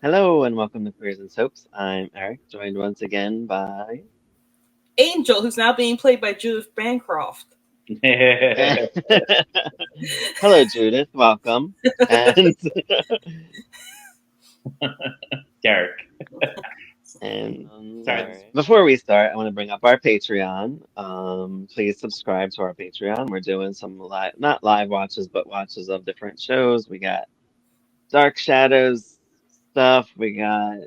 Hello and welcome to Queers and Soaps. I'm Eric, joined once again by Angel, who's now being played by Judith Bancroft. Hello Judith, welcome. And Derek. all right. Before we start, I want to bring up our Patreon. Please subscribe to our Patreon. We're doing some live, not live watches, but watches of different shows. We got Dark Shadows stuff. We got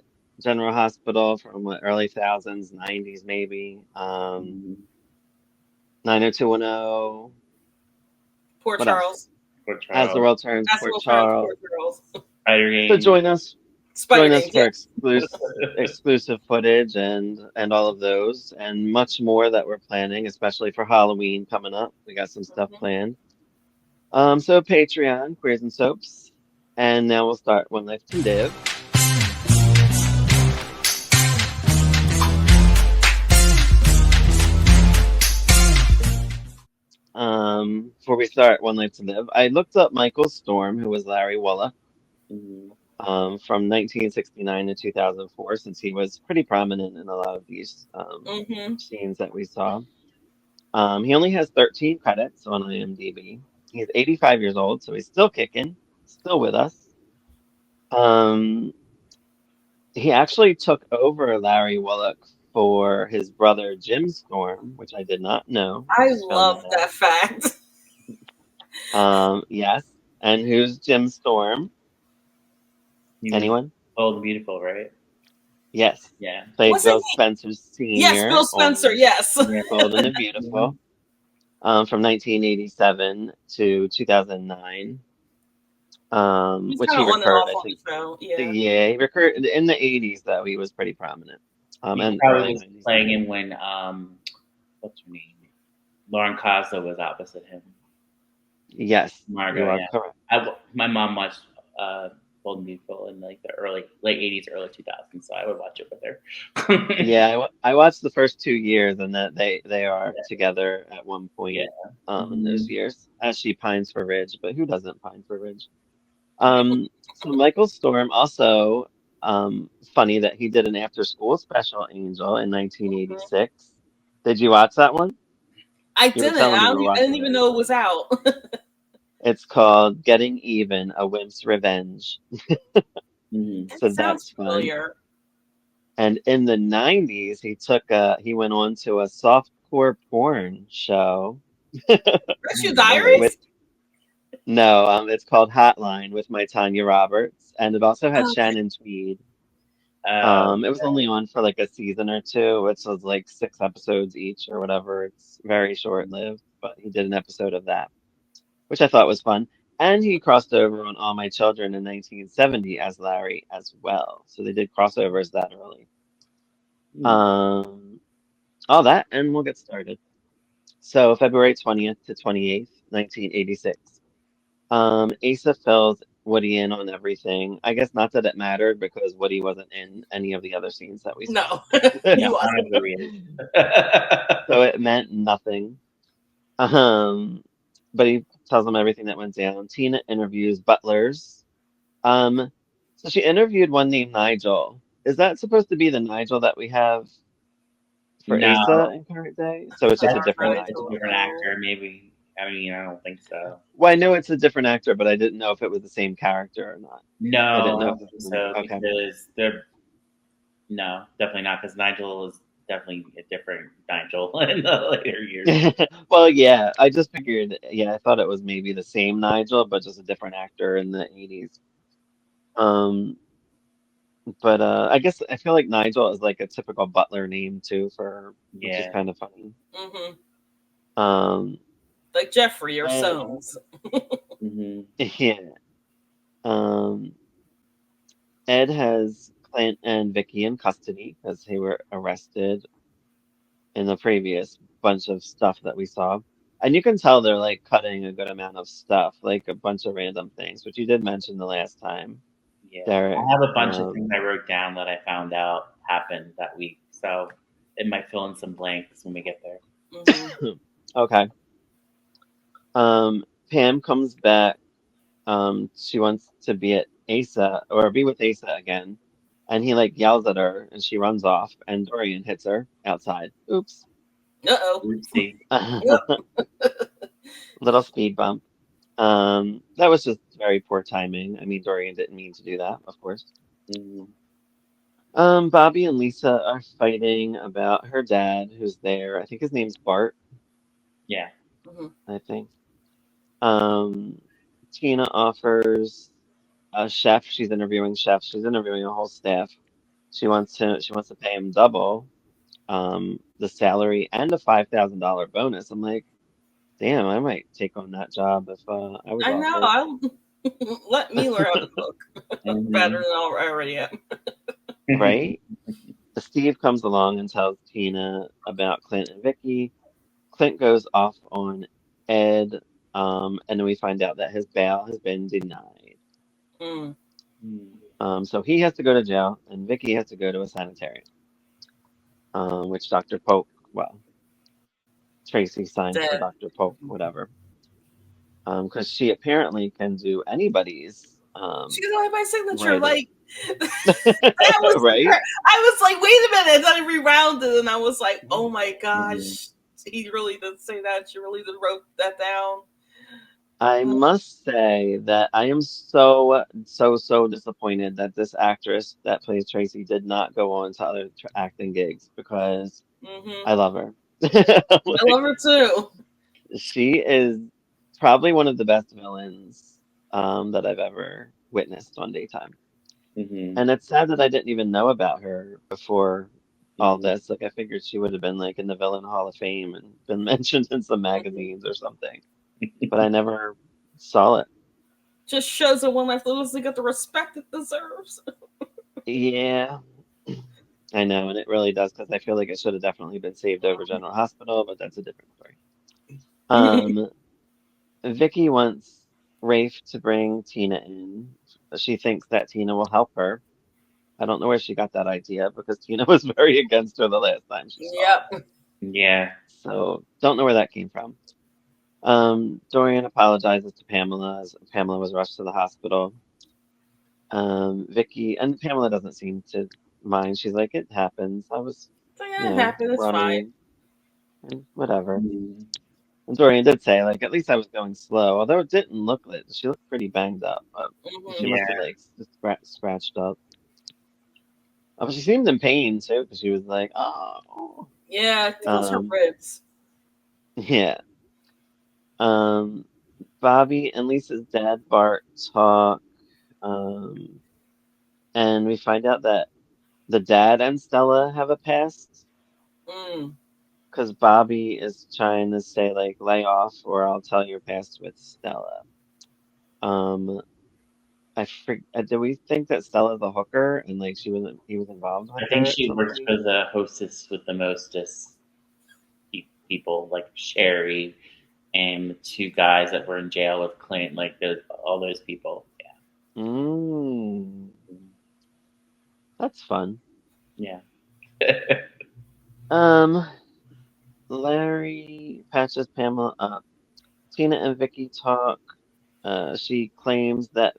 General Hospital from what, early thousands, 90s maybe. 90210. Poor What else? Charles. For As the Charles. world turns, That's Port what friends, poor Charles. Charles. Spider So Game. join us. Spider Join us Games, for yes. exclusive footage and all of those and much more that we're planning, especially for Halloween coming up. We got some stuff Mhm. planned. So Patreon, Queers and Soaps, and now we'll start One Life to Live. Before we start One Life to Live, I looked up Michael Storm, who was Larry Wallach, Mhm. from 1969 to 2004, since he was pretty prominent in a lot of these Mhm. scenes that we saw. He only has 13 credits on IMDb. He's 85 years old, so he's still kicking, still with us. Um, he actually took over Larry Wallach for his brother Jim Storm, which I did not know. I I just found love that that fact. Yes. And who's Jim Storm? He was Anyone? Bold and Beautiful, right? Yes. Yeah. Played Wasn't Bill he? Spencer Yes, Sr. Bill Spencer. on Yes. Yeah. Bold and the Mhm. Beautiful, from 1987 to 2009. He's Which kind he of on and recurred, off I on think. the show. Yeah. Yeah, he recurred in the 80s, though. He was pretty prominent. He And probably early was 90s playing too. him when what's her name? Lauren Costa was opposite him. Yes, you Margot, are yeah. correct. My mom watched Bold and Beautiful in like the late '80s, early 2000s, so I would watch it with her. Yeah, I watched the first 2 years, and that they are Yeah. together at one Yeah. point in those Mhm. years, as she pines for Ridge. But who doesn't pine for Ridge? Yeah. So Michael Storm also, funny that he did an after-school special, Angel, in Mhm. 1986. Did you watch that one? I You were didn't. telling me you were I didn't watching even it. know it was out. It's called Getting Even, A Wimp's Revenge. Mhm. It So sounds that's fun. familiar. And in the 90s, he went on to a softcore porn show Rescue with Diaries. no, it's called Hotline with my Tanya Roberts, and it also had Okay. Shannon Tweed. Uh, It was only on for like a season or two, which was like 6 episodes each or whatever. It's very short-lived, but he did an episode of that, which I thought was fun. And he crossed over on All My Children in 1970 as Larry as well. So they did crossovers that early. hmm. Um, all that, and we'll get started. So February 20th to 28th, 1986. Asa fills Woody in on everything. I guess not that it mattered because Woody wasn't in any of the other scenes that we saw. No, Yeah, he I wasn't. agree. So it meant nothing. Um, but he tells them everything that went down. Tina interviews butlers. Um, so she interviewed one named Nigel. Is that supposed to be the Nigel that we have for No, Asa in current day? So it's just a that's Dark different supposed to be a Nigel. Nigel. different No. actor, maybe. I mean, I don't think so. Well, I know it's a different actor, but I didn't know if it was the same character or not. I didn't No, I know don't if it think was so okay. because they're no, definitely not because Nigel is definitely a different Nigel in the later years. Well, yeah, I just figured, yeah, I thought it was maybe the same Nigel, but just a different actor in the 80s. Um, but I guess I feel like Nigel is like a typical butler name too for which is Yeah. kind of funny. Hmm. Um, Like Jeffrey or and Soames. Hmm. yeah. Um, Ed has Clint and Vicky in custody because they were arrested in the previous bunch of stuff that we saw. And you can tell they're like cutting a good amount of stuff, like a bunch of random things, which you did mention the last time, Yeah. I Derek. have a bunch of things I wrote down that I found out happened that week, so it might fill in some blanks when we get there. Hmm. Okay. Pam comes back. She wants to be at Asa or be with Asa again. and he like yells at her, and she runs off, and Dorian hits her outside. Oops. Uh-oh. Oopsie. Yep. Little speed bump. That was just very poor timing. I mean, Dorian didn't mean to do that, of course. Mhm. Bobby and Lisa are fighting about her dad, who's there. I think his name's Bart, Yeah. Mhm. I think. Um, Tina offers a chef. She's interviewing chefs. She's interviewing a whole staff. She wants to pay him double the salary and a $5,000 bonus. I'm like, damn, I might take on that job if I was I know. offered. I'll let me learn how to cook better Mhm. than I already am. Right? Steve comes along and tells Tina about Clint and Vicky. Clint goes off on Ed, and then we find out that his bail has been denied. Mm. Mhm. So he has to go to jail, and Vicky has to go to a sanitarium, which Dr. Pope, well, Tracy signed for Dead. Dr. Pope, whatever, because she apparently can do anybody's, She's only my signature. writing, Like that was. right? I was like, wait a minute. And then I rewounded, and I was like, oh my Mhm. gosh, he really did say that. She really did wrote that down. I Mm-hmm. must say that I am so, so, so disappointed that this actress that plays Tracy did not go on to other acting gigs because I love her. I love her too. She is probably one of the best villains that I've ever witnessed on daytime. Mhm. And it's sad that I didn't even know about her before all Mhm. this. Like I figured she would have been like in the Villain Hall of Fame and been mentioned in some Mhm. magazines or something, but I never saw it. Just shows that One Life doesn't get the respect it deserves. Yeah, I know, and it really does because I feel like it should have definitely been saved over General Hospital, but that's a different story. Um, Vicky wants Rafe to bring Tina in. She thinks that Tina will help her. I don't know where she got that idea because Tina was very against her the last time she saw her. Yep. Yeah. So don't know where that came from. Dorian apologizes to Pamela as Pamela was rushed to the hospital. Vicky and Pamela doesn't seem to mind. She's like, it happens. I was, So yeah, it happened. It's fine. running and whatever. Mhm. And Dorian did say, like, at least I was going slow, although it didn't look like she looked pretty banged up. She Hmm. must be Yeah. like scratched up. Oh, but she seemed in pain too, because she was like, oh, Yeah, I think it was her um, ribs. yeah. Um, Bobby and Lisa's dad, Bart, talk, um, and we find out that the dad and Stella have a past, Mm. because Bobby is trying to say like, lay off, or I'll tell your past with Stella. Um, do we think that Stella's a hooker and like he was involved with I think her at she some works point? for the hostess with the mostest people, like Sherry and the two guys that were in jail with Clint, like all those people. Mm, that's fun. Yeah. Um, Larry patches Pamela up. Tina and Vicky talk. She claims that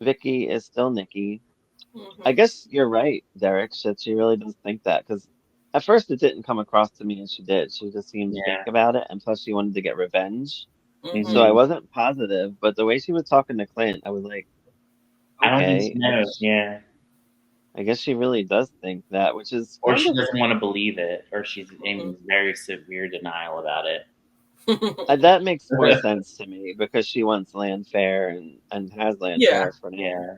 Vicky is still Nikki. I Hmm. guess you're right, Derek. She really does think that because at first it didn't come across to me as she did. She just seemed fake Yeah. about it, and plus she wanted to get revenge. So Hmm. I Hmm. wasn't positive, but the way she was talking to Clint, I was like, I don't think okay, she knows. Yeah. I guess she really does think that, which is Or kind she of doesn't want to believe it, or she's Hmm. in very severe denial about it. that makes more sense to me because she wants land fair and has land Yeah, fair for now. Yeah.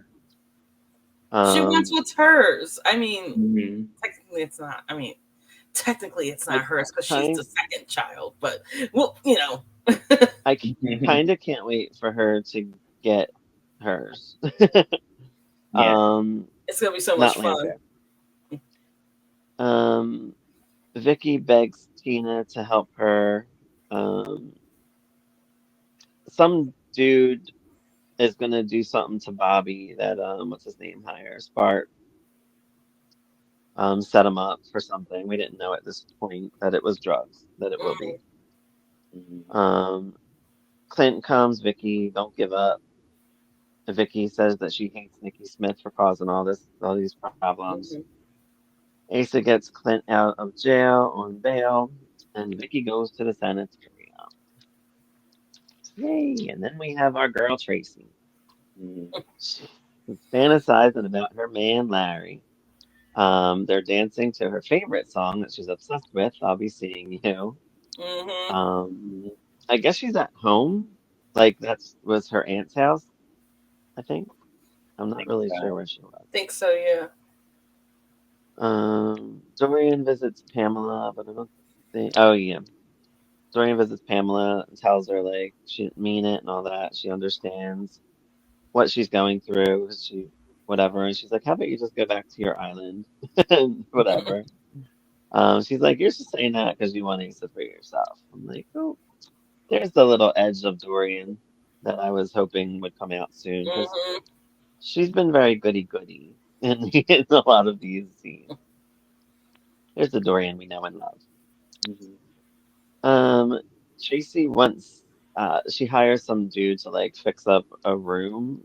she wants Um, what's hers. I mean, Hmm. technically, it's not. I mean, technically, it's I not hers because she's the kind second child. But well, you know, I kind of can't wait for her to get hers. Yeah. Um, it's gonna be so much not land fun. fair. Um, Vicky begs Tina to help her. Um, some dude is gonna do something to Bobby that what's his name hires Bart set him up for something. We didn't know at this point that it was drugs, that it will Mm. be. Hmm. Um, Clint comes, Vicky, don't give up. Vicky says that she hates Nikki Smith for causing all these problems. Mhm. Asa gets Clint out of jail on bail, and Vicky goes to the sanitarium. Yay! And then we have our girl Tracy. Mhm. She's fantasizing about her man Larry. They're dancing to her favorite song that she's obsessed with, I'll Be Seeing You. Mhm. Um, I guess she's at home. Like that's was her aunt's house, I think. I'm I not think really sure so. where she was. Think so, yeah. Dorian visits Pamela, but I don't think. Oh yeah, Dorian visits Pamela and tells her like she didn't mean it and all that. She understands what she's going through. She whatever, and she's like, "How about you just go back to your island and whatever." She's like, "You're just saying that because you want Asa for yourself." I'm like, "Oh, there's the little edge of Dorian that I was hoping would come out soon because Mhm. she's been very goody goody in a lot of these scenes. There's the Dorian we know and love." Mhm. Um, Tracy once she hires some dude to like fix up a room.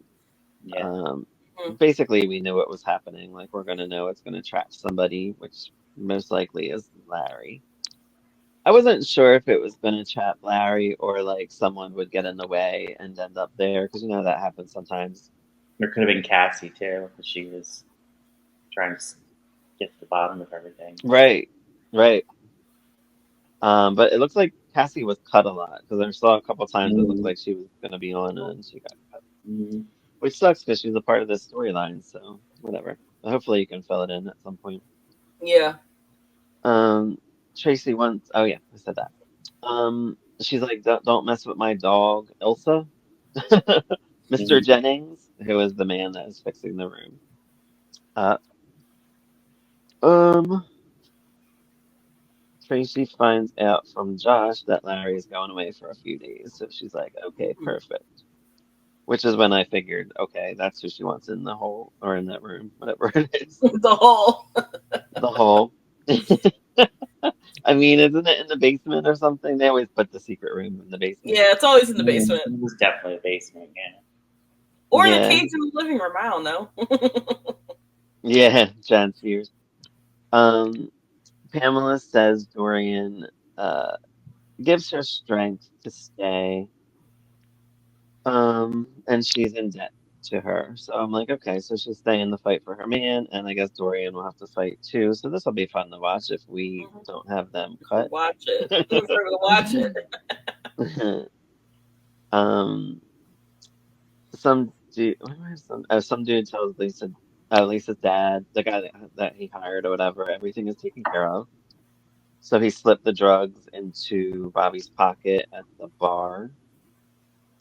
Yeah. Um, Mhm. Basically we knew what was happening. Like we're gonna know it's gonna trap somebody, which most likely is Larry. I wasn't sure if it was gonna trap Larry or like someone would get in the way and end up there because you know that happens sometimes. There could have been Cassie too, because she was trying to get to the bottom of everything. Right, right. But it looks like Cassie was cut a lot because I saw a couple times it looked Mhm. like she was gonna be on and she got cut. Mhm. Which sucks because she's a part of this storyline, so whatever. Hopefully you can fill it in at some point. Yeah. Um, Tracy wants, oh yeah, I said that. She's like, don't mess with my dog, Ilsa. Mr. Mhm. Jennings, who is the man that is fixing the room. Uh, um, Tracy finds out from Josh that Larry is going away for a few days, so she's like, okay, Mhm. perfect. Which is when I figured, okay, that's who she wants in the hole or in that room, whatever it is. The whole. The hole. I mean, isn't it in the basement or something? They always put the secret room in the basement. Yeah, it's always in the Mhm. basement. It was definitely a basement. Yeah. Or the Yeah, cage in the living room. I don't know. yeah, John Spears. Um, Pamela says Dorian uh gives her strength to stay. And she's in debt to her. So I'm like, okay, so she's staying the fight for her man, and I guess Dorian will have to fight too. So this will be fun to watch if we Mhm. don't have them cut. Watch it. We're gonna watch it. um, some dude tells Lisa's dad, the guy that he hired or whatever, everything is taken care of. So he slipped the drugs into Bobby's pocket at the bar.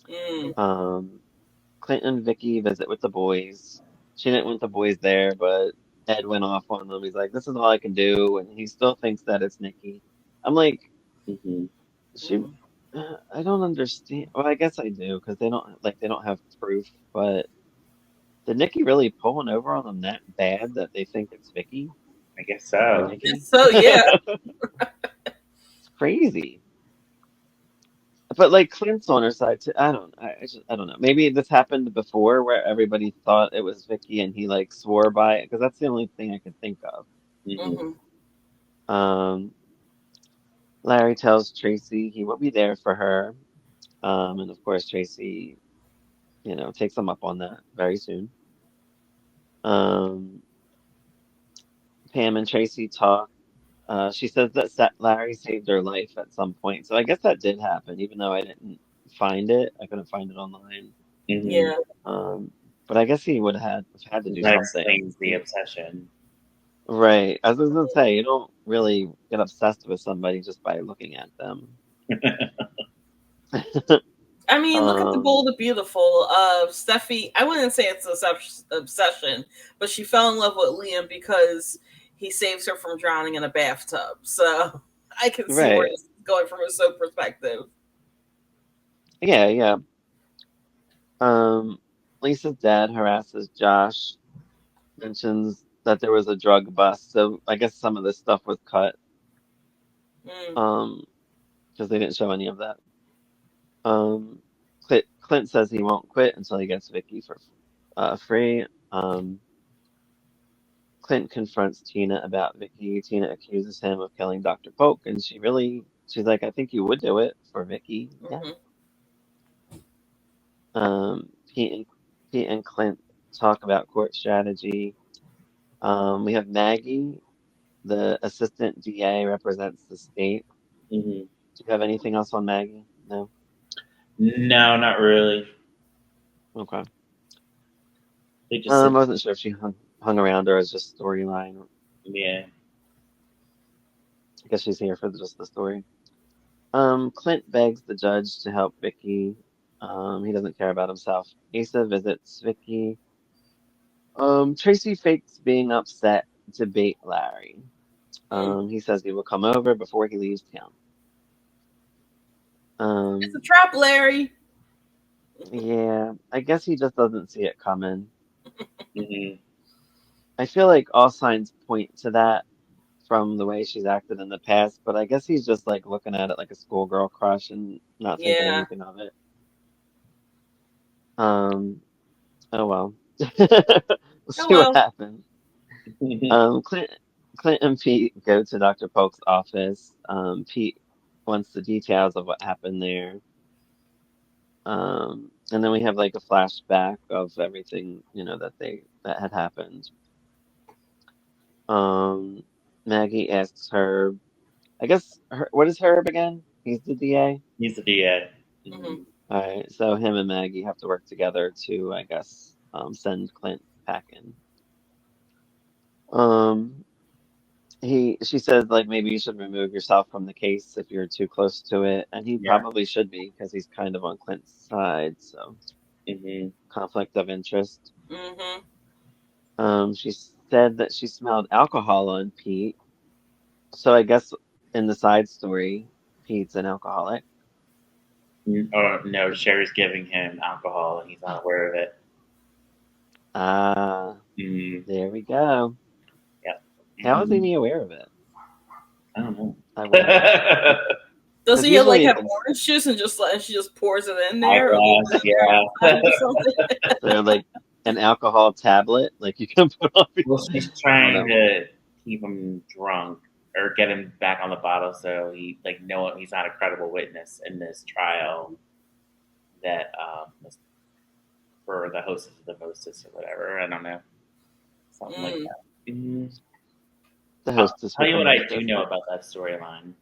Mm. Um, Clinton and Vicky visit with the boys. She didn't want the boys there, but Ed went off on them. He's like, "This is all I can do," and he still thinks that it's Nikki. I'm like, Mhm. she. Mhm. I don't understand. Well, I guess I do because they don't have proof. But did Nikki really pull one over on them that bad that they think it's Vicky I guess or so. Nikki? So yeah. It's crazy. But like Clint's on her side too. I don't know. Maybe this happened before where everybody thought it was Vicky and he like swore by it because that's the only thing I could think of. Mhm. Mhm. Um, Larry tells Tracy he will be there for her. And of course Tracy, takes him up on that very soon. Um, Pam and Tracy talk. She says that Larry saved her life at some point. So I guess that did happen, even though I didn't find it. I couldn't find it online. Mhm. Yeah. Um, but I guess he would have had to do That something. explains the obsession. Right. I was gonna say, you don't really get obsessed with somebody just by looking at them. I mean, look at the Um, Bold and Beautiful of Steffi. I wouldn't say it's an obsession, but she fell in love with Liam because he saves her from drowning in a bathtub. So I can see where right. this is going from a soap perspective. Yeah, yeah. Um, Lisa's dad harasses Josh, mentions that there was a drug bust, so I guess some of this stuff was cut, Mm. um, because they didn't show any of that. Um, Clint says he won't quit until he gets Vicky for free. Clint confronts Tina about Vicky. Tina accuses him of killing Dr. Polk, and she's like, I think you would do it for Vicky. Yeah. Mhm. Um, Pete and Pete and Clint talk about court strategy. We have Maggie, the assistant DA, represents the state. Hmm. Do you have anything else on Maggie? No? No, not really. Okay. They just said, I wasn't sure if she hung around or as just storyline. yeah. I guess she's here for just the story. Clint begs the judge to help Vicky. He doesn't care about himself. Asa visits Vicky. Tracy fakes being upset to bait Larry. Mm. He says he will come over before he leaves town. It's a Um, trap, Larry. yeah, I guess he just doesn't see it coming. Hmm. I feel like all signs point to that from the way she's acted in the past, but I guess he's just like looking at it like a schoolgirl crush and not thinking Yeah. anything of it. Um, oh well. We'll Oh see what well. happens. Clint, Clint and Pete go to Dr. Polk's office. Pete wants the details of what happened there. And then we have like a flashback of everything, that had happened. Um, Maggie asks Herb, I guess, what is Herb again? He's the DA. He's the DA. Hmm. Hmm. All right, so him and Maggie have to work together to, I guess, send Clint packing. Um, she said like maybe you should remove yourself from the case if you're too close to it, and he Yeah. probably should be because he's kind of on Clint's side, so Hmm. conflict of interest. Hmm. She said that she smelled alcohol on Pete, so I guess in the side story, Pete's an alcoholic. Oh no, Sherry's giving him alcohol and he's not aware of it. Ah, Mm, there we go. yeah. How isn't Hmm. he aware of it? I don't know. I wonder. I Does Because he like usually have it's orange juice and she just pours it in there or leaves guess, it in there yeah. outside or something? they're like an alcohol tablet, like you can put on. Well, she's I don't trying know. to keep him drunk or get him back on the bottle so he like no he's not a credible witness in this trial that for the hostess of the mostess or whatever. I don't know. Something like Mm. that. Mm. The I'll hostess tell with you the what I do mostest. know about that storyline.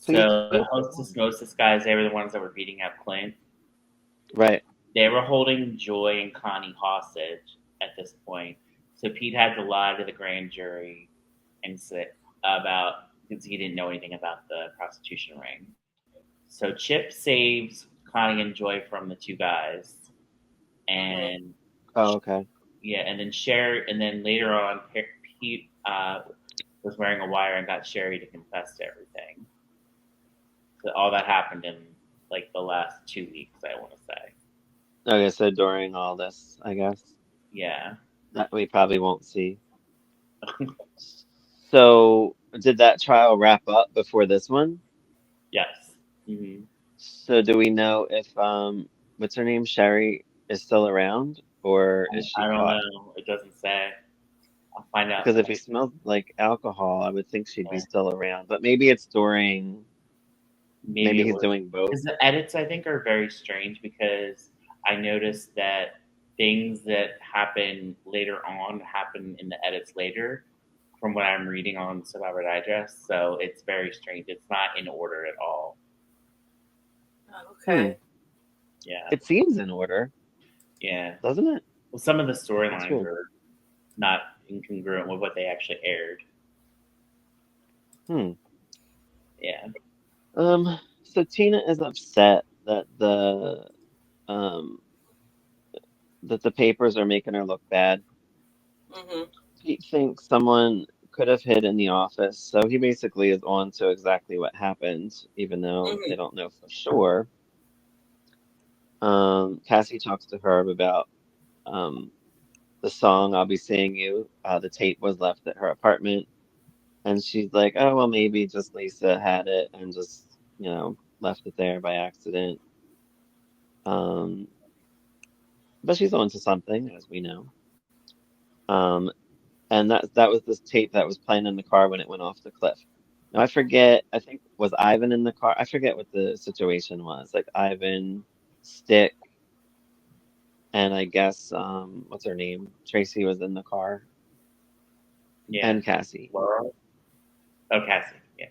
Please So the do. hostess mostess guys, they were the ones that were beating up Clint. Right. They were holding Joy and Connie hostage at this point. So Pete had to lie to the grand jury and say about because he didn't know anything about the prostitution ring. So Chip saves Connie and Joy from the two guys, Hmm. and Oh, okay. yeah, and then Sherry, and then later on, Pete was wearing a wire and got Sherry to confess to everything. So all that happened in like the last 2 weeks, I want to say. Okay, so during all this, I guess Yeah. that we probably won't see. So, did that trial wrap up before this one? Yes. Hmm. So, do we know if what's her name, Sherry, is still around or is she I don't caught? know. It doesn't say. I'll find out. Because if he smelled like alcohol, I would think she'd be Yeah. still around. But maybe it's during, Maybe maybe it he's was doing both. because the edits I think are very strange because I noticed that things that happen later on happen in the edits later from what I'm reading on Survivor Digest. So it's very strange. It's not in order at all. Hmm. Okay. Yeah. It seems in order, Yeah. doesn't it? Well, some of the That's storylines weird. are not incongruent with what they actually aired. Hmm. Yeah. So Tina is upset um that the papers are making her look bad. Hmm. Pete thinks someone could have hid in the office, so he basically is on to exactly what happened, even though they Hmm. don't know for sure. Cassie talks to Herb about um the song "I'll Be Seeing You." The tape was left at her apartment, and she's like, "Oh well, maybe just Lisa had it and just left it there by accident." but she's on to something, as we know. Um, and that was this tape that was playing in the car when it went off the cliff. Now I forget. I think was Ivan in the car. I forget what the situation was. Like Ivan, Stick, and I guess what's her name? Tracy was in the car, Yeah. and Cassie. Laura? Oh, Cassie. Yeah.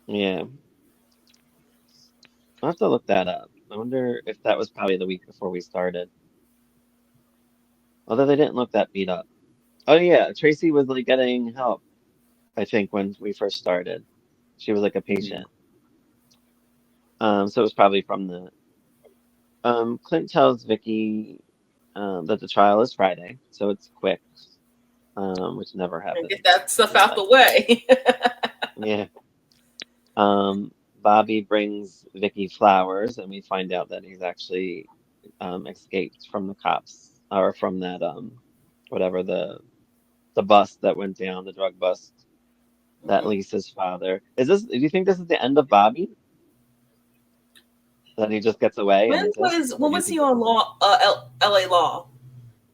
Yeah, I'll have to look that up. I wonder if that was probably the week before we started. Although they didn't look that beat up. Oh yeah, Tracy was like getting help, I think, when we first started. She was like a Mhm. patient. So it was probably from the Clint tells Vicky that the trial is Friday, so it's quick, which never And get happens. that stuff out the way. Yeah. Bobby brings Vicky flowers, and we find out that he's actually escaped from the cops or from that whatever the bus that went down, the drug bust. That Mhm. Lisa's father. Is this? Do you think this is the end of Bobby? That he just gets away and that's it? Or When do you was he think on law? L.A. Law.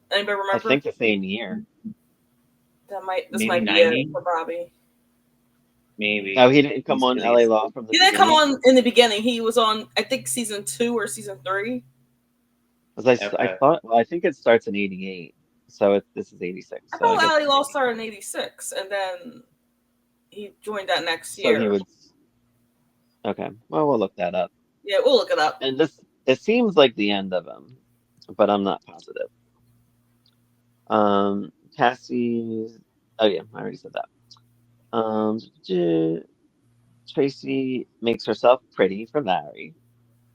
Anybody I remember? think the same year? This Maybe might be it 90? for Bobby. Oh, Maybe. he didn't come He's on really. LA Law from the He didn't come beginning? on in the beginning. He was on, I think, season 2 or season 3. Because I Okay. thought, well, I think it starts in '88, so this is '86, I so I thought guess L.A. it's Law 88. started in '86, and then he joined that next So he year. would, okay, well, we'll look that up. Yeah, we'll look it up. And it seems like the end of him, but I'm not positive. Cassie's, oh yeah, I already said that. Tracy makes herself pretty for Larry.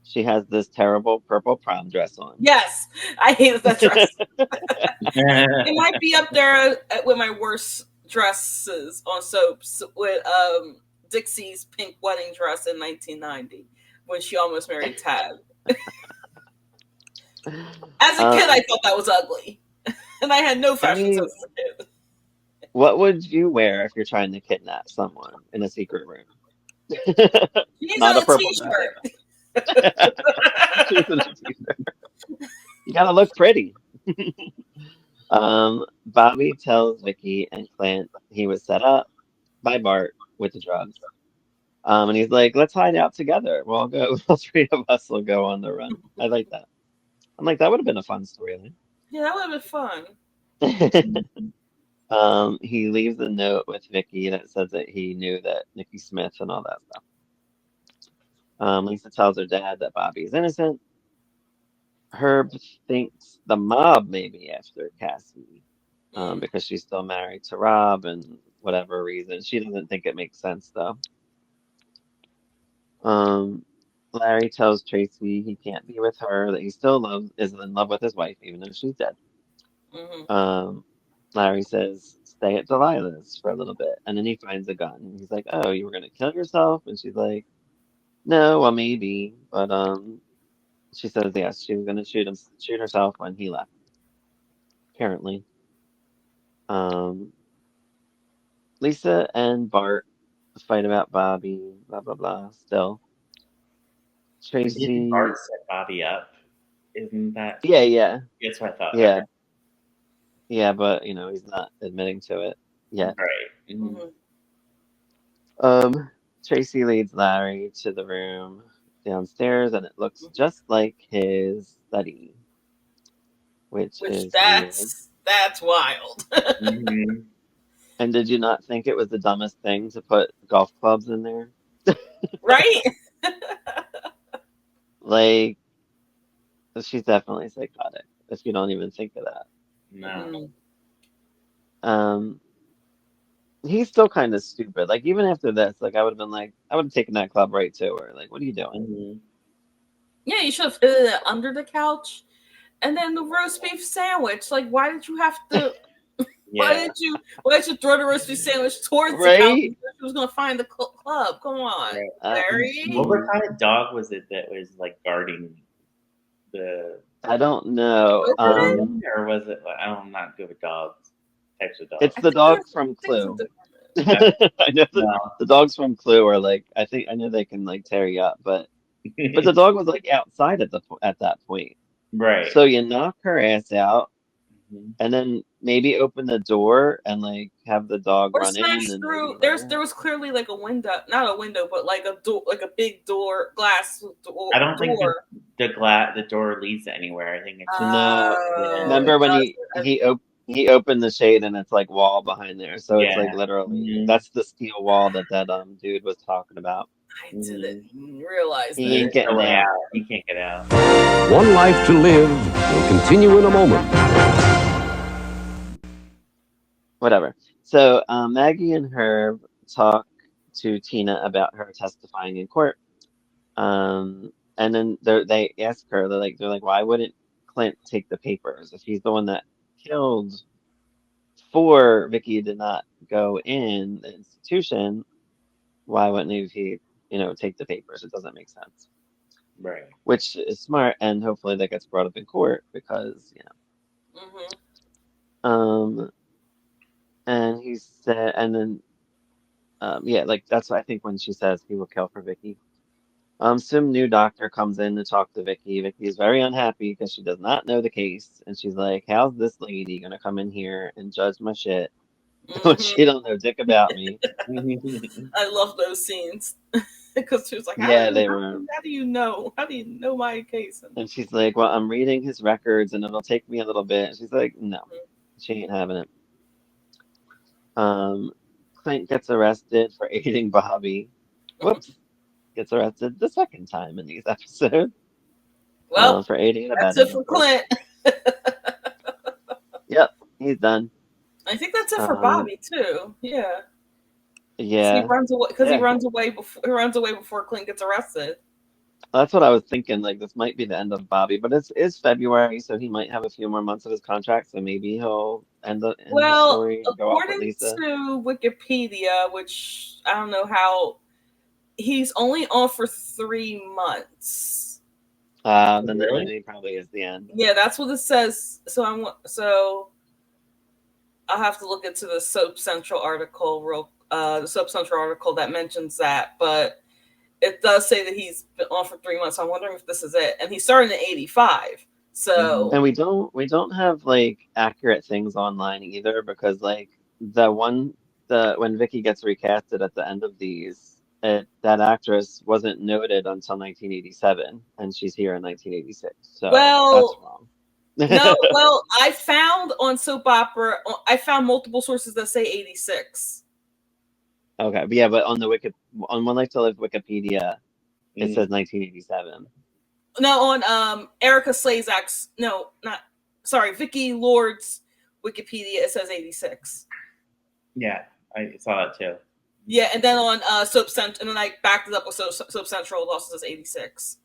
She has this terrible purple prom dress on. Yes, I hated that dress. It might be up there with my worst dresses on soaps with Dixie's pink wedding dress in 1990 when she almost married Tad. As a kid, I Um, thought that was ugly, and I had no I fashion mean, sense as a kid. what would you wear if you're trying to kidnap someone in a secret room? She's Not in a a purple dress. t-shirt. She's in a t-shirt. You gotta look pretty. Bobby tells Vicky and Clint he was set up by Bart with the drugs. And he's like, let's hide out together. We'll all go, all three of us will go on the run. I like that. I'm like, that would have been a fun storyline. Yeah, that would have been fun. He leaves a note with Vicky that says that he knew that Nikki Smith and all that stuff. Lisa tells her dad that Bobby is innocent. Herb thinks the mob may be after Cassie, Mm. because she's still married to Rob and whatever reason. She doesn't think it makes sense though. Um, Larry tells Tracy he can't be with her, that he still is in love with his wife, even though she's dead. Hmm. Um, Larry says, stay at Delilah's for a little bit. And then he finds a gun. He's like, oh, you were going to kill yourself? And she's like, no, well, maybe. But she says, yes, she was going to shoot herself when he left, apparently. Um, Lisa and Bart fight about Bobby, blah, blah, blah. Still. Didn't Bart Tracy, set Bobby up? Isn't that? yeah, yeah, That's what I thought. Okay. yeah, yeah, but, he's not admitting to it yet. Right. Mhm. Hmm. Um, Tracy leads Larry to the room downstairs, and it looks just like his study, which Which is weird. that's wild, Mhm. And did you not think it was the dumbest thing to put golf clubs in there? right? Like, she's definitely psychotic if you don't even think of that. No. Mhm. Um, he's still kind of stupid. Like, even after this, like, I would have been like, I would have taken that club right to her. Like, what are you doing? Mhm. Yeah, you should have hid it under the couch, and then the roast beef sandwich. Like, why did you have to? Yeah. Why did you throw the roast beef sandwich towards the couch? Right? She was gonna find the club. Come on, Right. Larry. What Gee, kind of dog was it that was like guarding the I don't know. Doberman? or was it? Like, I'm not good with dogs. Types of It's I dogs. the think it was. dog from I think it's a Clue. Doberman. Okay. I know No. the dogs from Clue are like I know they can like tear you up, but the dog was like outside at at that point. Right. So you knock her ass out, Mhm. and then maybe open the door and like have the dog Or run in smash and maybe through. let There out. was clearly like a window, not a window, but like a door, like a big door, glass I don't think door. the door leads anywhere. I think it's just No, yeah, It remember when does. he opened the shade and it's like wall behind there, so it's like yeah. literally Mhm. that's the steel wall that dude was talking about. I didn't Mhm. realize He There's ain't that. no getting way out. out. You can't get out. One life to live will continue in a moment. Whatever. So Maggie and Herb talk to Tina about her testifying in court. And then they ask her, they're like, why wouldn't Clint take the papers if he's the one that killed for Vicky did not go in the institution? Why wouldn't he, take the papers? It doesn't make sense. Right. Which is smart, and hopefully that gets brought up in court because, Hmm. and he said, and then, yeah, like that's what I think when she says he will kill for Vicky. Some new doctor comes in to talk to Vicky. Vicky is very unhappy because she does not know the case, and she's like, "How's this lady gonna come in here and judge my shit when Hmm. she don't know dick about me?" I love those scenes because she was like, Yeah, they were. how do you know? How do you know my case?" And, And she's like, "Well, I'm reading his records, and it'll take me a little bit." And she's like, "No, she ain't having it." Um, Clint gets arrested for aiding Bobby. Whoops, gets arrested the second time in these episodes. well, For aiding and that's it abetting, for of course. Clint. Yep, he's done. I think that's it for Um, Bobby too. Yeah, because he yeah, runs away. Because he yeah. runs away before Clint gets arrested. That's what I was thinking. Like this might be the end of Bobby, but it's February, so he might have a few more months of his contract. So maybe he'll end his Well, story and go off with according Lisa. to Wikipedia, which I don't know how, he's only on for 3 months. Then Really? he probably is the end. Yeah, that's what it says. So I'll have to look into the Soap Central article, the Soap Central article that mentions that, but it does say that he's been on for 3 months. So I'm wondering if this is it. And he started in '85, Mhm. so And we don't have like accurate things online either because like the one the when Vicky gets recasted at the end of these, that actress wasn't noted until 1987, and she's here in 1986. So that's well, wrong. no, well, I found on Soap Opera, I found multiple sources that say '86. Okay, but yeah, but on One Life to Live Wikipedia, it Mhm. says 1987. No, on Erica Slazak's, no, not, sorry, Vicky Lord's Wikipedia, it says '86. Yeah, I saw that too. Yeah, and then on Soap Central, and then I backed it up with Soap Central, it also says '86.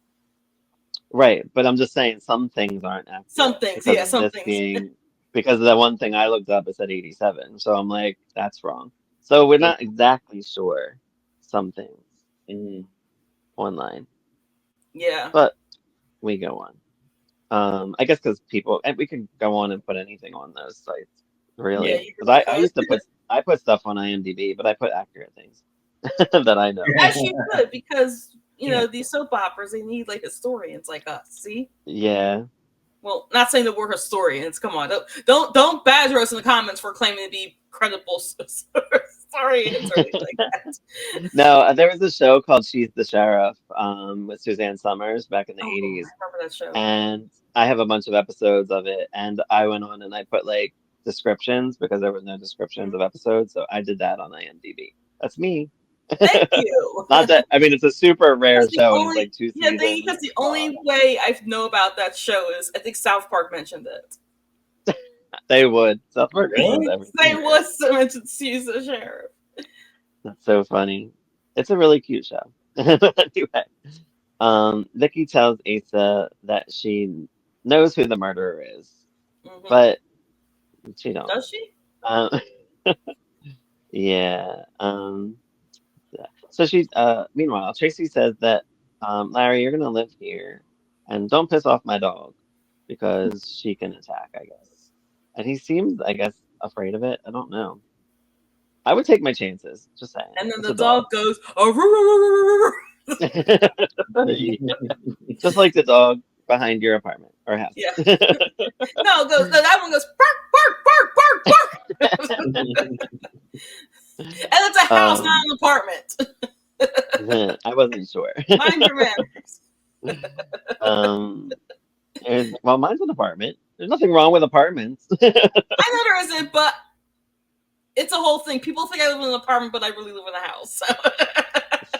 Right, but I'm just saying some things aren't Some accurate things, because yeah, of some this things. being because of the one thing I looked up, it said 87. So I'm like, that's wrong. So we're not exactly sure some things Mhm. online, Yeah. but we go on. I guess because people, and we could go on and put anything on those sites, Yeah, really. you Because really I could. used to I put stuff on IMDb, but I put accurate things that I know. As you could, because Yeah. these soap operas, they need like historians like us. See, Yeah. well, not saying that we're historians. Come on, don't badger us in the comments for claiming to be credible historians or anything like that. No, there was a show called She's the Sheriff, with Suzanne Summers back in the Oh, I 80s, remember that show. and I have a bunch of episodes of it, and I went on and I put like descriptions because there was no descriptions of episodes, so I did that on IMDb. That's me. Thank you. Not that, I mean, it's a super rare That's the show, and it's only, like two yeah, thank you. seasons. Because the Long. only way I know about that show is I think South Park mentioned it. They would. South Park mentions Really? They everything. was mentioned Caesar Sheriff. That's so funny. It's a really cute show. Anyway, Vicky tells Asa that she knows who the murderer is, Hmm. but she don't. Does she? Um, yeah. Yeah. So meanwhile, Tracy says that, Larry, you're gonna live here, and don't piss off my dog because she can attack, I guess. And he seems, I guess, afraid of it. I don't know. I would take my chances. Just saying. And then It's a the dog. dog goes, "Oh, Yeah. Just like the dog behind your apartment or house. Yeah. No, that one goes bark, bark, bark, bark, bark. And it's a house, not an apartment. I wasn't sure. Mind your manners. Well, mine's an apartment. There's nothing wrong with apartments. I know there isn't, but it's a whole thing. People think I live in an apartment, but I really live in a house.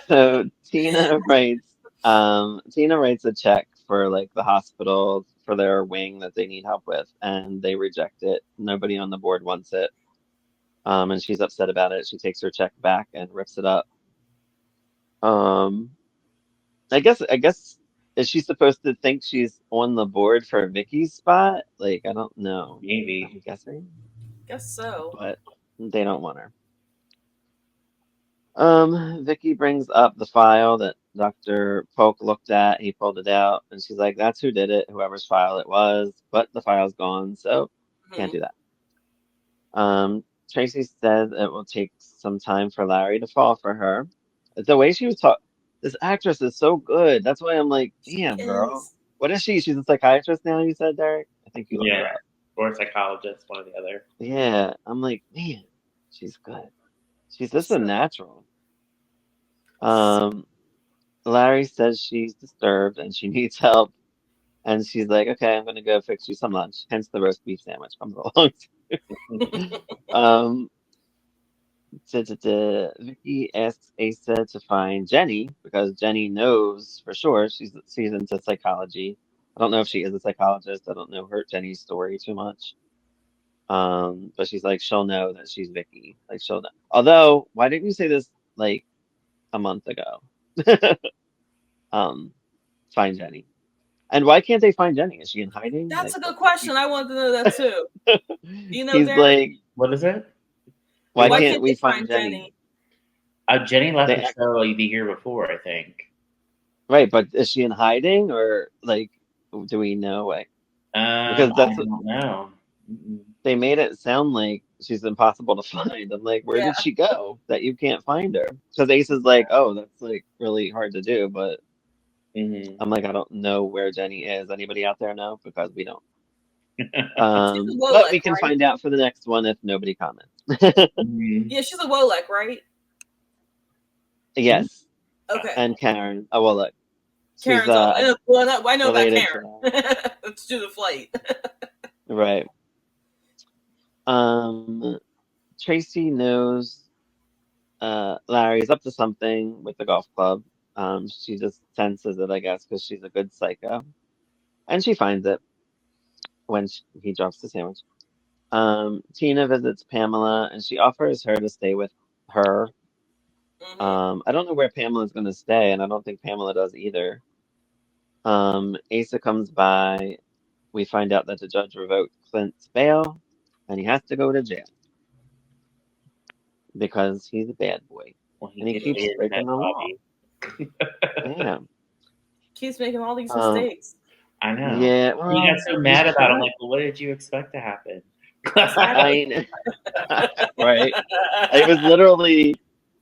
So Tina writes a check for like the hospital for their wing that they need help with, and they reject it. Nobody on the board wants it. And she's upset about it. She takes her check back and rips it up. Um, I guess is she supposed to think she's on the board for Vicky's spot? Like, I don't know. Maybe. I'm guessing, Guess so. but they don't want her. Vicky brings up the file that Dr. Polk looked at. He pulled it out, and she's like, "That's who did it, whoever's file it was, but the file's gone, so can't do that." Tracy says it will take some time for Larry to fall for her. The way she was talking, this actress is so good. That's why I'm like, She damn, girl. is. What is she? She's a psychiatrist now, you said, Derek? I think you looked her Yeah. up. Or a psychologist, one or the other. Yeah, I'm like, man, she's good. She's just a natural. Larry says she's disturbed and she needs help. And she's like, okay, I'm going to go fix you some lunch. Hence the roast beef sandwich comes along. um, Vicky asks Asa to find Jenny because Jenny knows for sure she's into psychology. I don't know if she is a psychologist. I don't know Jenny's story too much. But she's like, she'll know that she's Vicky. Like she'll know. Although, why didn't you say this like a month ago? Um, find Jenny. And why can't they find Jenny? Is she in hiding? That's Like, a good question. I wanted to know that too. You know, he's Derek? like, What is it? why Why can't can't we they find find Jenny? Jenny left They the show the year before, I think. Right, but is she in hiding or like, do we know? Like, because I don't know. Mm-mm. they made it sound like she's impossible to find. I'm like, where Yeah. did she go that you can't find her? Because Ace is like, oh, that's like really hard to do, but Mhm. I'm like, I don't know where Jenny is. Anybody out there know? Because we don't. She's a But we Wolek, can right? find out for the next one if nobody comments. Mhm. Yeah, she's a Wolek, right? Yes, Okay. and Karen. Oh well, look, she's Karen's on. I know about related Karen. to Let's do the flight. right. Um, Tracy knows Larry's up to something with the golf club. She just senses it, I guess, because she's a good psycho, and she finds it when he drops the sandwich. Tina visits Pamela, and she offers her to stay with her. Hmm. I don't know where Pamela's going to stay, and I don't think Pamela does either. Asa comes by. We find out that the judge revoked Clint's bail, and he has to go to jail because he's a bad boy, Well, he and he gets keeps his breaking net the law. Bobby. Yeah. Keeps making all these Um, mistakes. I know. yeah, He well, got so he's mad about it. I'm trying. like, well, what did you expect to happen? I know. Right. I was literally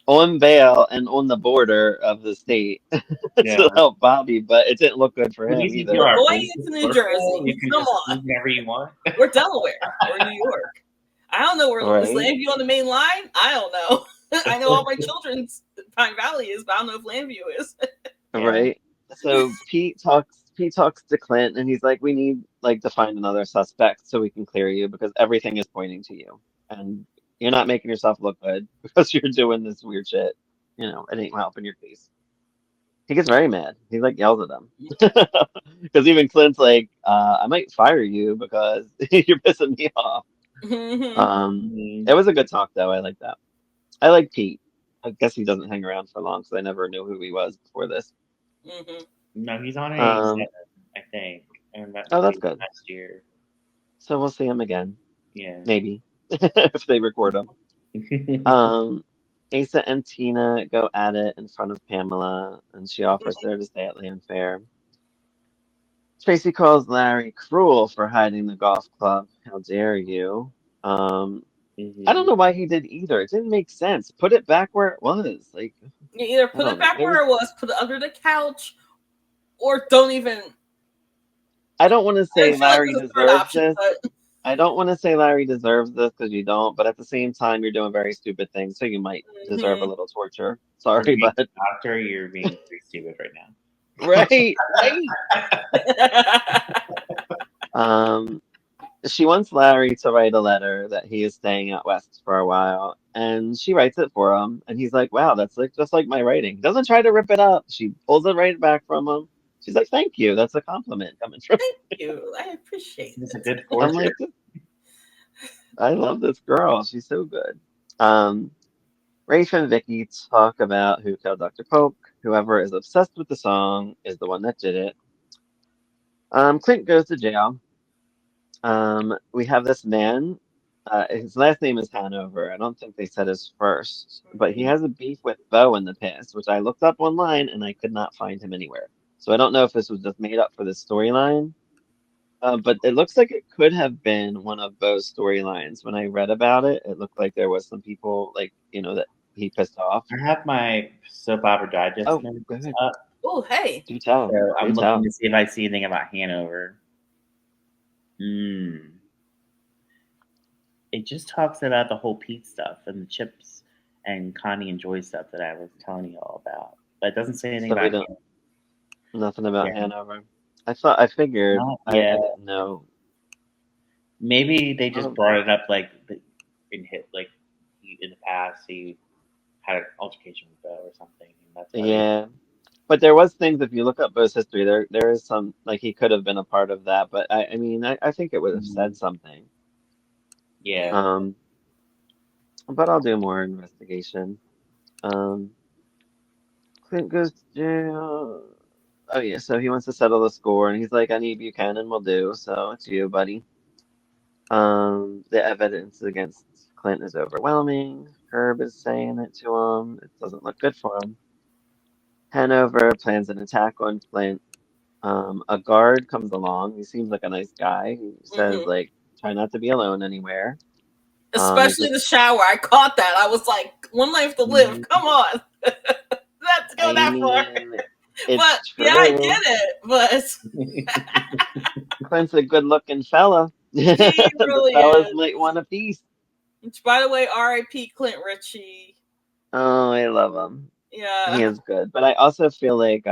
on bail and on the border of the state Yeah. to help Bobby, but it didn't look good for What do him you think you either. are? Going Police into New Universal? Jersey. You can Come just on. move whenever you want. We're Delaware or New York. I don't know where is Right. Landview on the main line. I don't know. I know all my children's Pine Valley is, but I don't know if Landview is. Yeah. Right. So Pete talks to Clint and he's like, we need like to find another suspect so we can clear you because everything is pointing to you. And you're not making yourself look good because you're doing this weird shit. You know, it ain't helping your case. He gets very mad. He like yells at them. Because even Clint's like, I might fire you because you're pissing me off. Hmm. It was a good talk though. I like that. I like Pete. I guess he doesn't hang around for long because I never knew who he was before this. Hmm. No, he's on a Um, 7, I think. And that oh, might that's be good. last year. So we'll see him again, Yeah. maybe, if they record him. Um, Asa and Tina go at it in front of Pamela, and she offers her to stay at Land Fair. Tracy calls Larry cruel for hiding the golf club. How dare you? Um, I don't Mhm. know why he did either. It didn't make sense. Put it back where it was. Like, You either I put don't it know. back where it was, put it under the couch, or don't even I don't want to I say feel like Larry there's a third deserves option, this. but I don't want to say Larry deserves this because you don't, but at the same time, you're doing very stupid things, so you might deserve a mhm. little torture. Sorry, but Doctor, you're being pretty stupid right now. right, right. Um, she wants Larry to write a letter that he is staying out west for a while, and she writes it for him, and he's like, "Wow, that's like just like my writing." He doesn't try to rip it up. She pulls it right back from him. She's like, "Thank you. That's a compliment coming from." Thank you. I appreciate It's a it. good I'm fortune. like, I love this girl. She's so good. Um, Rafe and Vicky talk about who killed Dr. Polk. Whoever is obsessed with the song is the one that did it. Clint goes to jail. We have this man. His last name is Hanover. I don't think they said his first, but he Mhm. has a beef with Bo in the past, which I looked up online and I could not find him anywhere. So I don't know if this was just made up for this storyline. But it looks like it could have been one of Bo's storylines. When I read about it, it looked like there was some people like, that he pissed off. I have my soap opera digest Oh, notes good. up, Oh, hey. Do tell. so Do I'm looking tell. to see if I see anything about Hanover. Hmm. It just talks about the whole Pete stuff and the chips and Connie and Joy stuff that I was telling you all about. But it doesn't say anything So we about don't, Hanover. nothing about Yeah, Hanover. I figured, not I yet. didn't know. Maybe they just Oh, brought it up like in hit like in the past he had an altercation with Bo or something, and that's why they. yeah. But there was things, if you look up Bo's history, there is some, like he could have been a part of that, but I think it would have Mhm. said something. Yeah. Um, but I'll do more investigation. Um, Clint goes to jail. Oh yeah, so he wants to settle the score, and he's like, "Any Buchanan will do." So it's you, buddy. The evidence against Clint is overwhelming. Herb is saying it to him. It doesn't look good for him. Hanover plans an attack on Clint. A guard comes along. He seems like a nice guy. He says, Hmm. like, try not to be alone anywhere. He Especially just, the shower. I caught that. I was like, one life to live. mm, Come on. Let's go I that far. mean, it's But yeah, I true. get it. But Clint's a good-looking fella. he The really fellas is. might want a piece. Which, by the way, R.I.P. Clint Ritchie. Oh, I love him. He Yeah. is good. But I also feel like,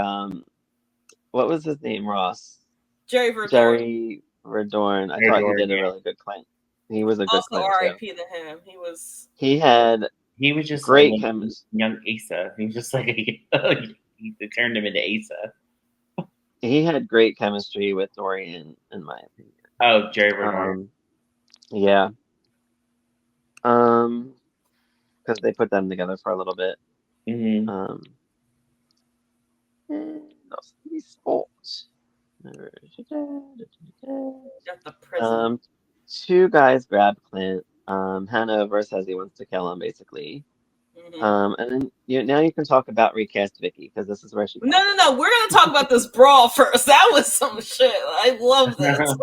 what was his name? Ross. Jerry Verdorn. Jerry Verdorn. I Third thought he door, did a yeah. really good Clint. He was a good Also Clint too. R.I.P. to him. He was. He had He was just a great little chemistry. young Asa. He was just like they turned him into Asa. He had great chemistry with Dorian, in my opinion. Oh, Jerry Bernard. Yeah. Um, because they put them together for a little bit. Mm-hmm. Um, those sports. At the prison. Um, two guys grab Clint. Hanover says he wants to kill him, basically. Hmm. And then now you can talk about recast Vicky because this is where she No, comes no, in. no. We're gonna talk about this brawl first. That was some shit. I love this.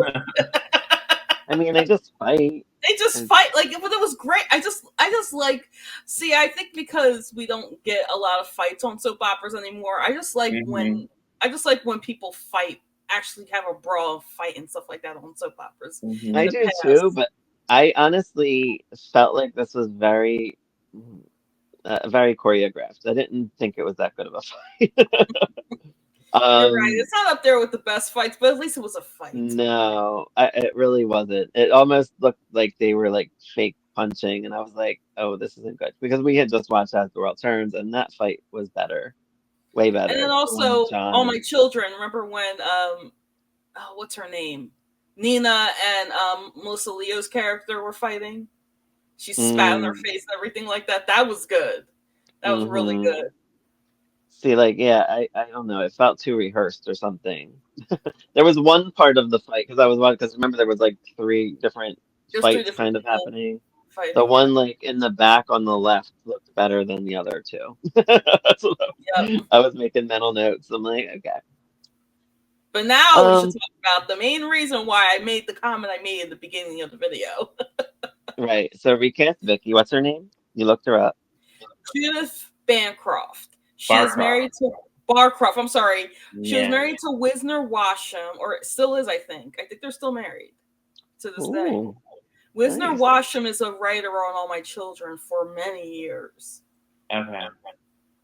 I mean, they just fight. They just And, fight like, but it was great. I just like. See, I think because we don't get a lot of fights on soap operas anymore. Mm-hmm. I just like when people fight, actually have a brawl, fight, and stuff like that on soap operas in I Mm-hmm. the do too, past. but I honestly felt like this was very choreographed. I didn't think it was that good of a fight. You're right. Um, It's not up there with the best fights, but at least it was a fight. no, it really wasn't. It almost looked like they were like fake punching, and I was like, "Oh, this isn't good," because we had just watched As the World Turns, and that fight was better, way And then better. The one with also, John All My and Children. Remember when oh, what's her name? Nina and Melissa Leo's character were fighting. She spat in her mm, face and everything like that. That was good. That was really hmm. good. See, like, yeah, I don't know. It felt too rehearsed or something. There was one part of the fight because I was watching because remember there was like three different There's three fights different kind of people happening. The fighting. Yeah. one like in the back on the left looked better than the other two. So Yep. I was making mental notes. I'm like, okay. But now we should Um, talk about the main reason why I made the comment I made at the beginning of the video. right. So recast Vicky. What's her name? You looked her up. Judith Bancroft. She is Barcroft. married to Barcroft. I'm sorry. She was Yeah. married to Wisner Washam, or it still is, I think. I think they're still married to this day. Ooh, Wisner nice. Washam is a writer on All My Children for many years. Okay.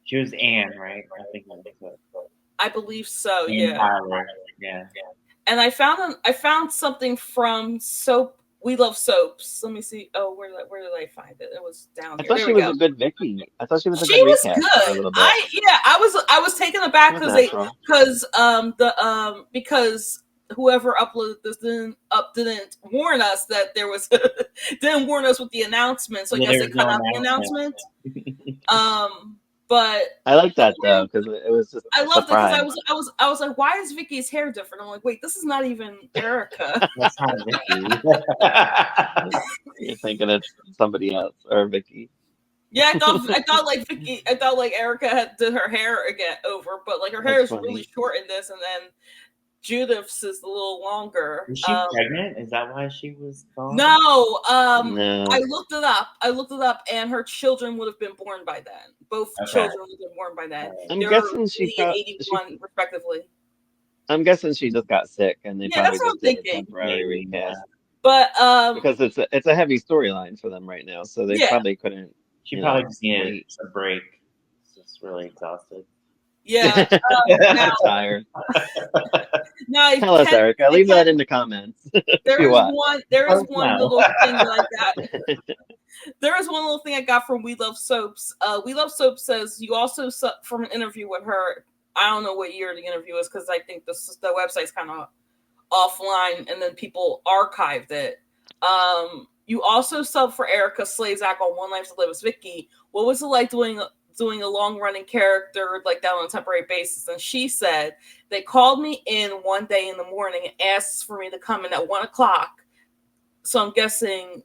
She was Anne, right? I think that was it. I believe so. Anne Yeah. Tyler. Yeah. And I found something from Soap. We Love Soaps. Let me see. Oh, where did I find it? It was down I here. thought There she we was go. a good Vicky. I thought she was a She good was recast for a good. little bit. I was taken She aback was natural. because whoever uploaded this didn't warn us that there was didn't warn us with the announcement. So I Yeah, guess there they was cut no out the announcement. announcement. But I like that though because it was just I a loved it because surprise. I was like, why is Vicky's hair different? I'm like, wait, this is not even Erica. That's not Vicky. You're thinking it's somebody else or Vicky. Yeah, I thought like Erica had did her hair again over, but like her hair That's is really funny. short in this, and then Judith's is a little longer. Was she pregnant? Is that why she was gone? No, No, I looked it up. And her children would have been born by then. Both Okay. children would have been born by then. Right. I'm They're guessing 80 and 81, respectively. I'm guessing she just got sick and they Yeah, that's probably what I'm just did a thinking. temporary Maybe, recast But because it's a heavy storyline for them right now, so they yeah, probably couldn't. She You probably know, just needed wait. a break. She's just really exhausted. yeah. Now, Tired. now Tell us, Erica. Leave that in the comments if you watch. There is Oh, one no. little thing that I got. There is one little thing I got from We Love Soaps. We Love Soaps says you also from an interview with her. I don't know what year the interview is because I think the website's kind of offline, and then people archived it. You also subbed for Erica Slazak on One Life to Live as Vicky. What was it like doing a long running character like that on a temporary basis? And she said they called me in one day in the morning and asked for me to come in at 1:00. So I'm guessing.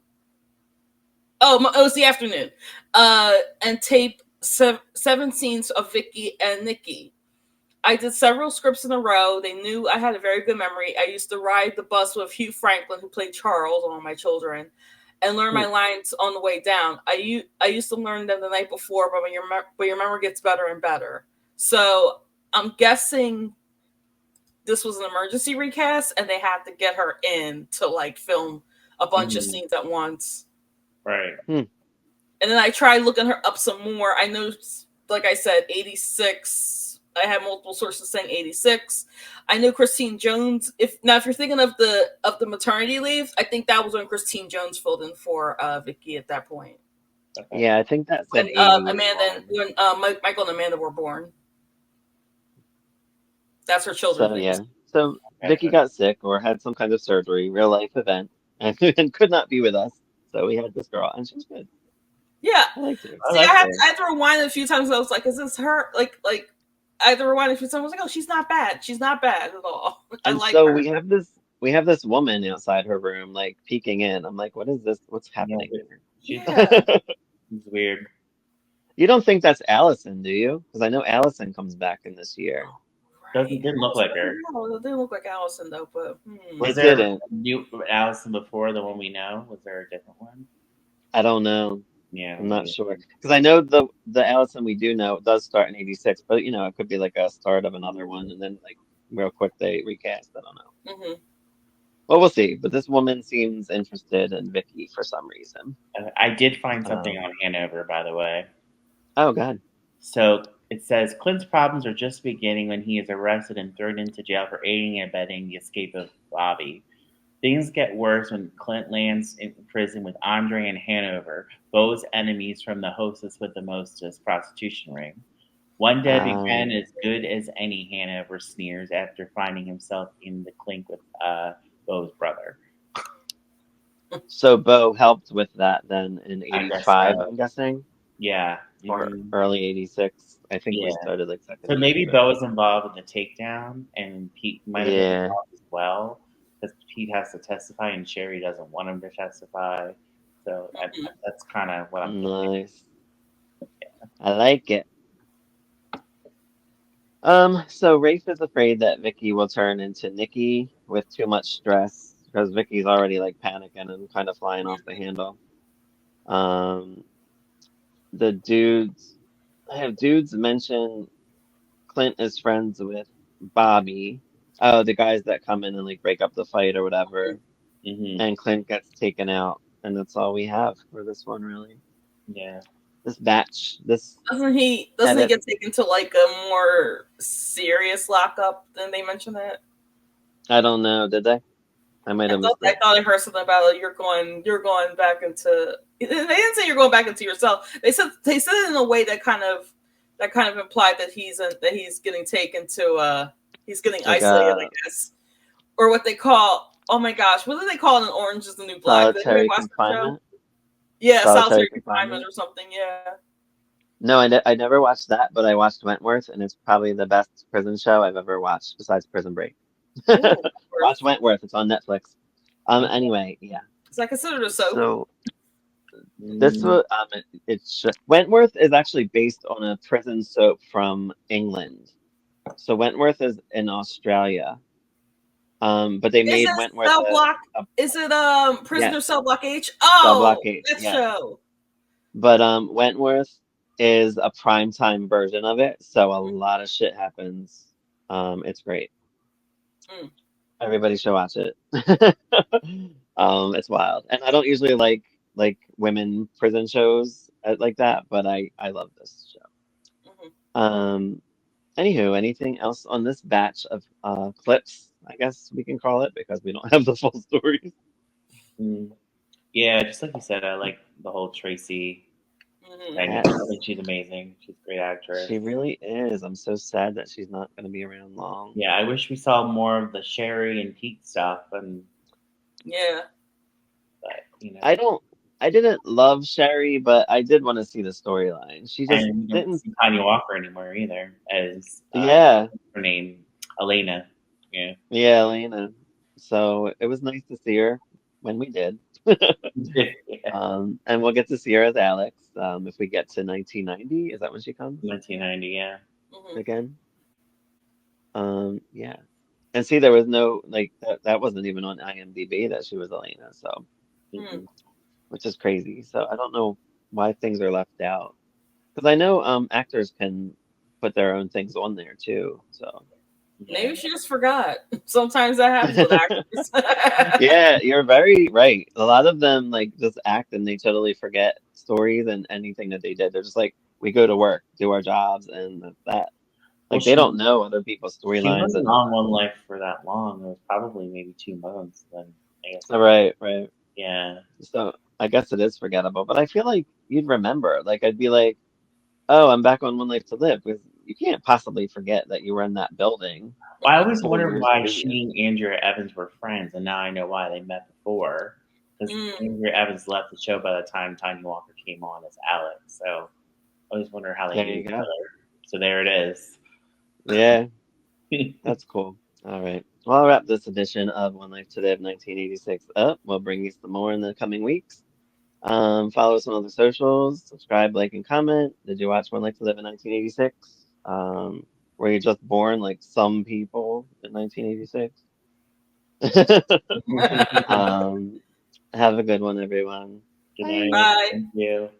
Oh, it was the afternoon. And tape 7 scenes of Vicky and Nikki. I did several scripts in a row. They knew I had a very good memory. I used to ride the bus with Hugh Franklin, who played Charles on My Children, and learn my lines on the way down. I used to learn them the night before, but your memory gets better and better. So I'm guessing this was an emergency recast, and they had to get her in to like film a bunch of scenes at once. Right. And then I tried looking her up some more. I know, like I said, 86. I had multiple sources saying 86. I knew Christine Jones. If you're thinking of the maternity leave, I think that was when Christine Jones filled in for Vicky at that point. Okay. Yeah, I think that said When 80. Michael and Amanda were born. That's her children's So names. yeah, so Vicky got sick or had some kind of surgery, real life event, and could not be with us. So we had this girl, and she was good. Yeah. I liked her. See, I had to rewind it a few times. I was like, "Is this her?" Like I had to rewind it a few times. I was like, "Oh, she's not bad. She's not bad at all." I And like so her. we have this woman outside her room, like peeking in. I'm like, what is this? What's happening here? Yeah. It's weird. You don't think that's Allison, do you? Because I know Allison comes back in this year. Didn't look like her. No, it didn't look like Allison though. But Was It there didn't. a new Allison before the one we know? Was there a different one? I don't know. Yeah. I'm not sure because I know the Allison we do know does start in '86, but you know it could be like a start of another one, and then like real quick they recast. I don't know. Mm-hmm. Well, we'll see. But this woman seems interested in Vicky for some reason. I did find something on Hanover, by the way. Oh God. So it says Clint's problems are just beginning when he is arrested and thrown into jail for aiding and abetting the escape of Bobby. Things get worse when Clint lands in prison with Andre and Hanover, Beau's enemies from the hostess with the mostest prostitution ring. One Debbie Buchanan as good as any, Hanover sneers after finding himself in the clink with Beau's brother. So Beau helped with that then in I guess '85, so. I'm guessing, Yeah. or early '86. I think we Yeah. started like second So maybe year. Beau is involved in the takedown, and Pete might have been Yeah. involved as well, because Pete has to testify, and Sherry doesn't want him to testify. So that's kind of what I'm thinking. Nice. I like it. So Rafe is afraid that Vicky will turn into Nikki with too much stress because Vicky's already like panicking and kind of flying off the handle. Um, the dudes have dudes mentioned Clint is friends with Bobby. Oh, the guys that come in and like break up the fight or whatever. Hmm. And Clint gets taken out, and that's all we have for this one, really. Yeah. This batch, this Doesn't he edit. get taken to like a more serious lockup than they mentioned that? I don't know. Did they? I might have missed I it. thought I heard something about you're going back into. They didn't say you're going back into yourself. They said it in a way that kind of implied that he's getting taken to he's getting Like isolated, I guess, or what they call. Oh my gosh, what do they call it in Orange Is the New Black? Did anybody solitary watch the show? confinement. Yeah, Solitary solitary confinement confinement. or something. Yeah. No, I never watched that, but I watched Wentworth, and it's probably the best prison show I've ever watched besides Prison Break. Ooh, Watch Wentworth. It's on Netflix. Anyway, yeah. is that considered a soap? So this was it's just, Wentworth is actually based on a prison soap from England. So Wentworth is in Australia. But they Is made it Wentworth Cell Block? a Is it Prisoner yes, Cell Block H? Cell Oh, Block H, that yes. show. But Wentworth is a primetime version of it, so a lot of shit happens. It's great. Mm. Everybody should watch it. It's wild, and I don't usually like women prison shows like that, but I love this show. Mm-hmm. Anywho, anything else on this batch of clips? I guess we can call it because we don't have the full stories. Mm. Yeah, just like you said, I like the whole Tracy Mm-hmm. dynamic. Yes. I think she's amazing. She's a great actress. She really is. I'm so sad that she's not going to be around long. Yeah, I wish we saw more of the Sherry and Pete stuff, and Yeah. but you know, I didn't love Sherry, but I did want to see the storyline. She just and we don't didn't. see Tanya Walker anymore either as Yeah, her name, Elena. Yeah. yeah, Elena. So it was nice to see her when we did. Yeah. And we'll get to see her as Alex if we get to 1990. Is that when she comes 1990. Yeah. Mm-hmm. again? Yeah. And see, there was no like that wasn't even on IMDb that she was Elena. So, Mm. which is crazy. So I don't know why things are left out. Because I know actors can put their own things on there too. So Maybe she just forgot. Sometimes that happens with actors. yeah, you're very right. A lot of them like just act and they totally forget stories and anything that they did. They're just like, we go to work, do our jobs, and that's that. Well, Like they don't know other people's she storylines wasn't and on One Life for that long. It was probably maybe 2 months. Then I guess. right, right. Yeah. So I guess it is forgettable, but I feel like you'd remember. Like I'd be like, oh, I'm back on One Life to Live because you can't possibly forget that you were in that building Well, I always 4 years wondered why previous. she and Andrea Evans were friends, and now I know why they met before. Because Andrea Evans left the show by the time Tanya Walker came on as Alex. So I always wonder how they There knew you each go. other. So there it is. Yeah, that's cool. All right. Well, I'll wrap this edition of One Life to Live 1986 up. We'll bring you some more in the coming weeks. Follow us on all the socials, subscribe, like, and comment. Did you watch One Life to Live in 1986? Were you just born like some people in 1986? Have a good one, everyone. Good Bye. night. Bye. Thank you.